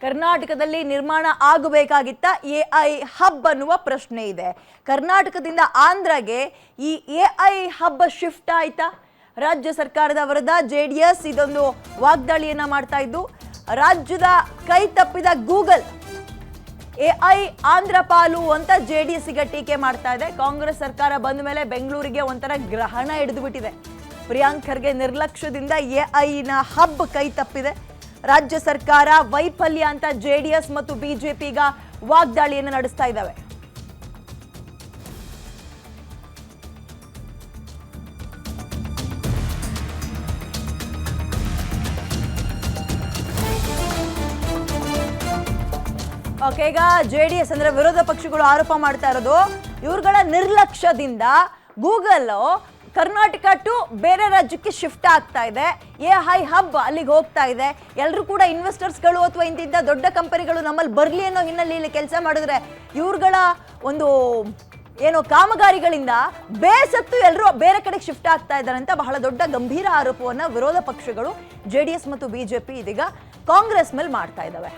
ಕರ್ನಾಟಕದಲ್ಲಿ ನಿರ್ಮಾಣ ಆಗಬೇಕಾಗಿತ್ತ AI hub ಅನ್ನುವ ಪ್ರಶ್ನೆ ಇದೆ. ಕರ್ನಾಟಕದಿಂದ ಆಂಧ್ರಗೆ ಈ ಎಐ ಹಬ್ ಶಿಫ್ಟ್ ಆಯ್ತಾ? ರಾಜ್ಯ ಸರ್ಕಾರದ ವಿರುದ್ಧ ಜೆಡಿಎಸ್ ಇದೊಂದು ವಾಗ್ದಾಳಿಯನ್ನ ಮಾಡ್ತಾ ಇದ್ದು, ರಾಜ್ಯದ ಕೈ ತಪ್ಪಿದ ಗೂಗಲ್ ಎಐ ಆಂಧ್ರ ಪಾಲು ಅಂತ ಜೆಡಿಎಸ್ ಈಗ ಟೀಕೆ ಮಾಡ್ತಾ ಇದೆ. ಕಾಂಗ್ರೆಸ್ ಸರ್ಕಾರ ಬಂದ ಮೇಲೆ ಬೆಂಗಳೂರಿಗೆ ಒಂಥರ ಗ್ರಹಣ ಹಿಡಿದು ಬಿಟ್ಟಿದೆ. ಪ್ರಿಯಾಂಕ್ ಖರ್ಗೆ ನಿರ್ಲಕ್ಷ್ಯದಿಂದ ಎಐನ ಹಬ್ ಕೈ ತಪ್ಪಿದೆ. ರಾಜ್ಯ ಸರ್ಕಾರ ವೈಫಲ್ಯ ಅಂತ ಜೆಡಿಎಸ್ ಮತ್ತು ಬಿಜೆಪಿ ಈಗ ವಾಗ್ದಾಳಿಯನ್ನು ನಡೆಸ್ತಾ ಇದ್ದಾವೆ. ಓಕೆ, ಈಗ ಜೆಡಿಎಸ್ ಅಂದ್ರೆ ವಿರೋಧ ಪಕ್ಷಗಳು ಆರೋಪ ಮಾಡ್ತಾ ಇರೋದು, ಇವ್ರುಗಳ ನಿರ್ಲಕ್ಷ್ಯದಿಂದ ಗೂಗಲ್ ಕರ್ನಾಟಕ ಟು ಬೇರೆ ರಾಜ್ಯಕ್ಕೆ ಶಿಫ್ಟ್ ಆಗ್ತಾ ಇದೆ. ಎಐ ಹಬ್ ಅಲ್ಲಿಗೆ ಹೋಗ್ತಾ ಇದೆ. ಎಲ್ಲರೂ ಕೂಡ ಇನ್ವೆಸ್ಟರ್ಸ್ಗಳು ಅಥವಾ ಇಂತಿಂಥ ದೊಡ್ಡ ಕಂಪನಿಗಳು ನಮ್ಮಲ್ಲಿ ಬರಲಿ ಅನ್ನೋ ಹಿನ್ನೆಲೆಯಲ್ಲಿ ಕೆಲಸ ಮಾಡಿದ್ರೆ ಇವ್ರುಗಳ ಒಂದು ಏನೋ ಕಾಮಗಾರಿಗಳಿಂದ ಬೇಸತ್ತು ಎಲ್ಲರೂ ಬೇರೆ ಕಡೆಗೆ ಶಿಫ್ಟ್ ಆಗ್ತಾ ಇದ್ದಾರೆ ಅಂತ ಬಹಳ ದೊಡ್ಡ ಗಂಭೀರ ಆರೋಪವನ್ನು ವಿರೋಧ ಪಕ್ಷಗಳು ಜೆಡಿಎಸ್ ಮತ್ತು ಬಿಜೆಪಿ ಇದೀಗ ಕಾಂಗ್ರೆಸ್ ಮೇಲೆ ಮಾಡ್ತಾ ಇದ್ದಾವೆ.